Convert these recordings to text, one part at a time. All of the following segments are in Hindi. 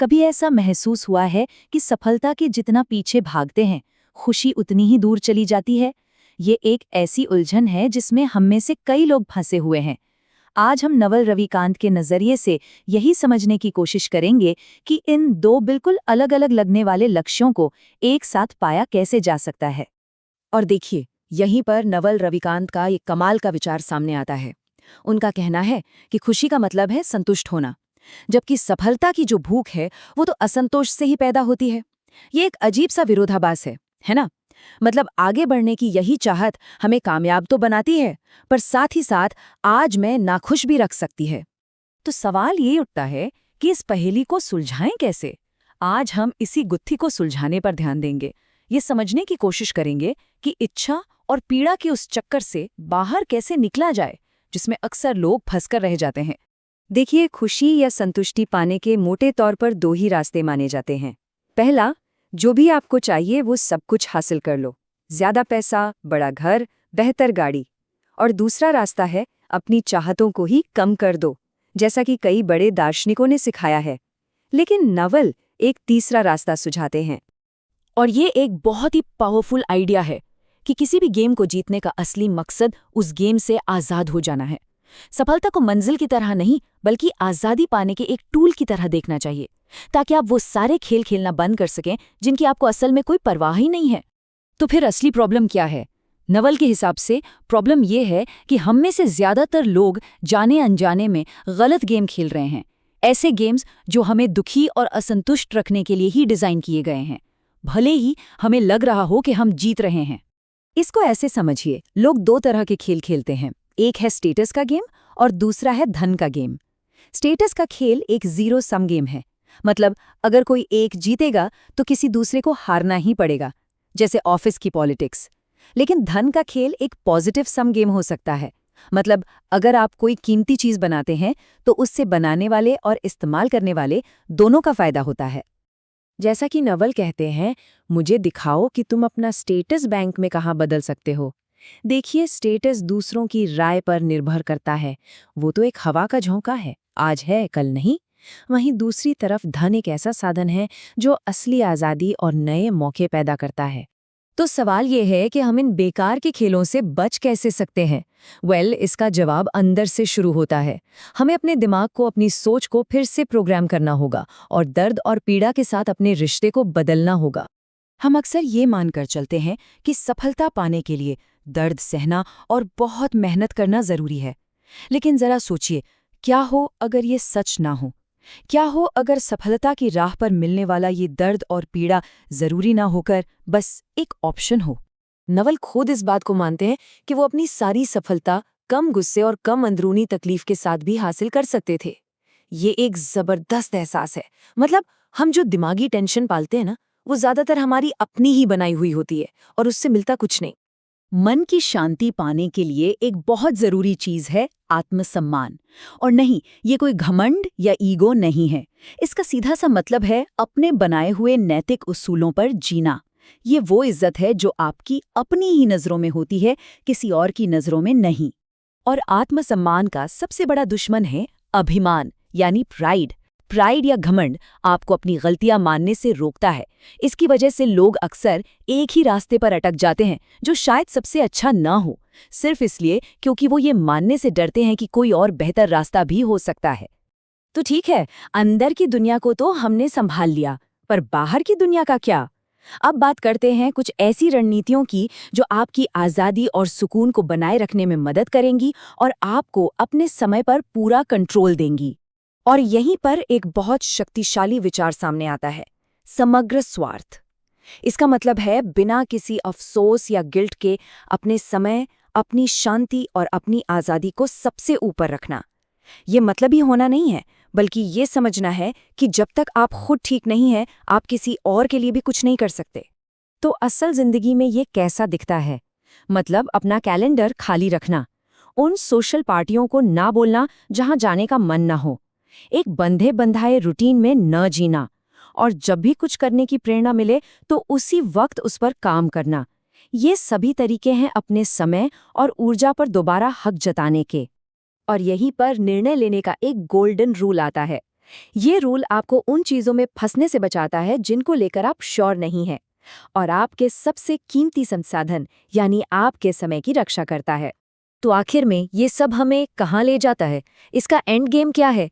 कभी ऐसा महसूस हुआ है कि सफलता के जितना पीछे भागते हैं, खुशी उतनी ही दूर चली जाती है? ये एक ऐसी उलझन है जिसमें हम में से कई लोग फंसे हुए हैं। आज हम नवल रविकांत के नजरिए से यही समझने की कोशिश करेंगे कि इन दो बिल्कुल अलग-अलग लगने वाले लक्ष्यों को एक साथ पाया कैसे जा सकता है। और देखिए, यहीं पर नवल रविकांत का एक कमाल का विचार सामने आता है। उनका कहना है कि खुशी का मतलब है संतुष्ट होना, जबकि सफलता की जो भूख है वो तो असंतोष से ही पैदा होती है। ये एक अजीब सा विरोधाभास है ना? मतलब आगे बढ़ने की यही चाहत हमें कामयाब तो बनाती है, पर साथ ही साथ आज में नाखुश भी रख सकती है। तो सवाल ये उठता है कि इस पहेली को सुलझाएं कैसे? आज हम इसी गुत्थी को सुलझाने पर ध्यान देंगे। ये समझने की कोशिश करेंगे कि इच्छा और पीड़ा के उस चक्कर से बाहर कैसे निकला जाए, जिसमें अक्सर लोग फंसकर रह जाते हैं। देखिए, खुशी या संतुष्टि पाने के मोटे तौर पर दो ही रास्ते माने जाते हैं। पहला, जो भी आपको चाहिए वो सब कुछ हासिल कर लो, ज्यादा पैसा, बड़ा घर, बेहतर गाड़ी। और दूसरा रास्ता है अपनी चाहतों को ही कम कर दो, जैसा कि कई बड़े दार्शनिकों ने सिखाया है। लेकिन नवल एक तीसरा रास्ता सुझाते हैं। और ये एक बहुत ही पावरफुल आइडिया है कि किसी भी गेम को जीतने का असली मकसद उस गेम से आज़ाद हो जाना है। सफलता को मंजिल की तरह नहीं, बल्कि आज़ादी पाने के एक टूल की तरह देखना चाहिए, ताकि आप वो सारे खेल खेलना बंद कर सकें जिनकी आपको असल में कोई परवाह ही नहीं है। तो फिर असली प्रॉब्लम क्या है? नवल के हिसाब से प्रॉब्लम ये है कि हम में से ज्यादातर लोग जाने अनजाने में गलत गेम खेल रहे हैं। ऐसे गेम्स जो हमें दुखी और असंतुष्ट रखने के लिए ही डिजाइन किए गए हैं, भले ही हमें लग रहा हो कि हम जीत रहे हैं। इसको ऐसे समझिए, लोग दो तरह के खेल खेलते हैं। एक है स्टेटस का गेम और दूसरा है धन का गेम। स्टेटस का खेल एक जीरो सम गेम है। मतलब अगर कोई एक जीतेगा तो किसी दूसरे को हारना ही पड़ेगा, जैसे ऑफिस की पॉलिटिक्स। लेकिन धन का खेल एक पॉजिटिव सम गेम हो सकता है। मतलब अगर आप कोई कीमती चीज बनाते हैं तो उससे बनाने वाले और इस्तेमाल करने वाले दोनों का फायदा होता है। जैसा कि नवल कहते हैं, मुझे दिखाओ कि तुम अपना स्टेटस बैंक में कहाँ बदल सकते हो। देखिए, स्टेटस दूसरों की राय पर निर्भर करता है। वो तो एक हवा का झोंका है, आज है कल नहीं। वहीं दूसरी तरफ धन एक ऐसा साधन है जो असली आज़ादी और नए मौके पैदा करता है। तो सवाल ये है कि हम इन बेकार के खेलों से बच कैसे सकते हैं? इसका जवाब अंदर से शुरू होता है। हमें अपने दिमाग को, अपनी सोच को फिर से प्रोग्राम करना होगा और दर्द और पीड़ा के साथ अपने रिश्ते को बदलना होगा। हम अक्सर ये मानकर चलते हैं कि सफलता पाने के लिए दर्द सहना और बहुत मेहनत करना जरूरी है। लेकिन जरा सोचिए, क्या हो अगर ये सच ना हो? क्या हो अगर सफलता की राह पर मिलने वाला ये दर्द और पीड़ा जरूरी ना होकर बस एक ऑप्शन हो? नवल खुद इस बात को मानते हैं कि वो अपनी सारी सफलता कम गुस्से और कम अंदरूनी तकलीफ के साथ भी हासिल कर सकते थे। ये एक जबरदस्त एहसास है। मतलब हम जो दिमागी टेंशन पालते हैं ना, वो ज्यादातर हमारी अपनी ही बनाई हुई होती है और उससे मिलता कुछ नहीं। मन की शांति पाने के लिए एक बहुत जरूरी चीज है आत्मसम्मान। और नहीं, ये कोई घमंड या ईगो नहीं है। इसका सीधा सा मतलब है अपने बनाए हुए नैतिक उसूलों पर जीना। ये वो इज्जत है जो आपकी अपनी ही नजरों में होती है, किसी और की नजरों में नहीं। और आत्मसम्मान का सबसे बड़ा दुश्मन है अभिमान, यानी प्राइड। प्राइड या घमंड आपको अपनी गलतियां मानने से रोकता है। इसकी वजह से लोग अक्सर एक ही रास्ते पर अटक जाते हैं जो शायद सबसे अच्छा ना हो, सिर्फ इसलिए क्योंकि वो ये मानने से डरते हैं कि कोई और बेहतर रास्ता भी हो सकता है। तो ठीक है, अंदर की दुनिया को तो हमने संभाल लिया, पर बाहर की दुनिया का क्या? अब बात करते हैं कुछ ऐसी रणनीतियों की जो आपकी आज़ादी और सुकून को बनाए रखने में मदद करेंगी और आपको अपने समय पर पूरा कंट्रोल देंगी। और यहीं पर एक बहुत शक्तिशाली विचार सामने आता है, समग्र स्वार्थ। इसका मतलब है बिना किसी अफसोस या गिल्ट के अपने समय, अपनी शांति और अपनी आज़ादी को सबसे ऊपर रखना। ये मतलब ही होना नहीं है, बल्कि ये समझना है कि जब तक आप खुद ठीक नहीं हैं, आप किसी और के लिए भी कुछ नहीं कर सकते। तो असल जिंदगी में ये कैसा दिखता है? मतलब अपना कैलेंडर खाली रखना, उन सोशल पार्टियों को ना बोलना जहां जाने का मन ना हो, एक बंधे बंधाए रूटीन में न जीना, और जब भी कुछ करने की प्रेरणा मिले तो उसी वक्त उस पर काम करना। ये सभी तरीके हैं अपने समय और ऊर्जा पर दोबारा हक जताने के। और यहीं पर निर्णय लेने का एक गोल्डन रूल आता है। ये रूल आपको उन चीज़ों में फंसने से बचाता है जिनको लेकर आप श्योर नहीं हैं, और आपके सबसे कीमती संसाधन यानी आपके समय की रक्षा करता है। तो आखिर में ये सब हमें कहाँ ले जाता है? इसका एंड गेम क्या है?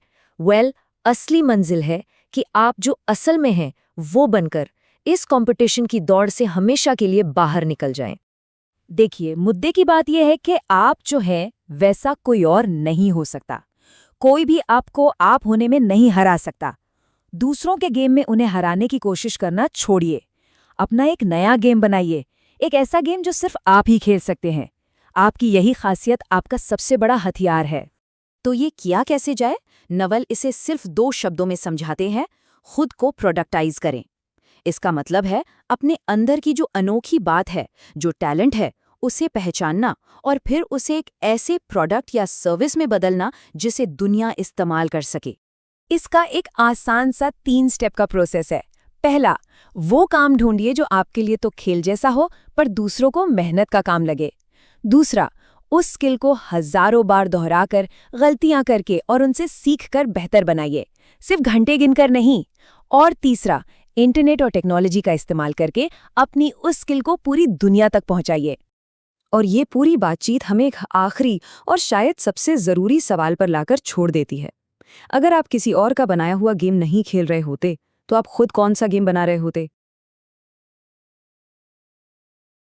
असली मंजिल है कि आप जो असल में हैं वो बनकर इस कंपटीशन की दौड़ से हमेशा के लिए बाहर निकल जाएं। देखिए, मुद्दे की बात यह है कि आप जो हैं वैसा कोई और नहीं हो सकता। कोई भी आपको आप होने में नहीं हरा सकता। दूसरों के गेम में उन्हें हराने की कोशिश करना छोड़िए। अपना एक नया गेम बनाइए, एक ऐसा गेम जो सिर्फ आप ही खेल सकते हैं। आपकी यही खासियत आपका सबसे बड़ा हथियार है। तो ये किया कैसे जाए? नवल इसे सिर्फ 2 शब्दों में समझाते हैं, खुद को प्रोडक्टाइज करें। इसका मतलब है अपने अंदर की जो अनोखी बात है, जो टैलेंट है, उसे पहचानना और फिर उसे एक ऐसे प्रोडक्ट या सर्विस में बदलना जिसे दुनिया इस्तेमाल कर सके। इसका एक आसान सा 3 स्टेप का प्रोसेस है। पहला, वो काम ढूंढिए जो आपके लिए तो खेल जैसा हो पर दूसरों को मेहनत का काम लगे। दूसरा, उस स्किल को हजारों बार दोहराकर, गलतियां करके और उनसे सीखकर बेहतर बनाइए, सिर्फ घंटे गिनकर नहीं। और तीसरा, इंटरनेट और टेक्नोलॉजी का इस्तेमाल करके अपनी उस स्किल को पूरी दुनिया तक पहुंचाइए। और ये पूरी बातचीत हमें एक आखिरी और शायद सबसे ज़रूरी सवाल पर लाकर छोड़ देती है। अगर आप किसी और का बनाया हुआ गेम नहीं खेल रहे होते, तो आप खुद कौन सा गेम बना रहे होते?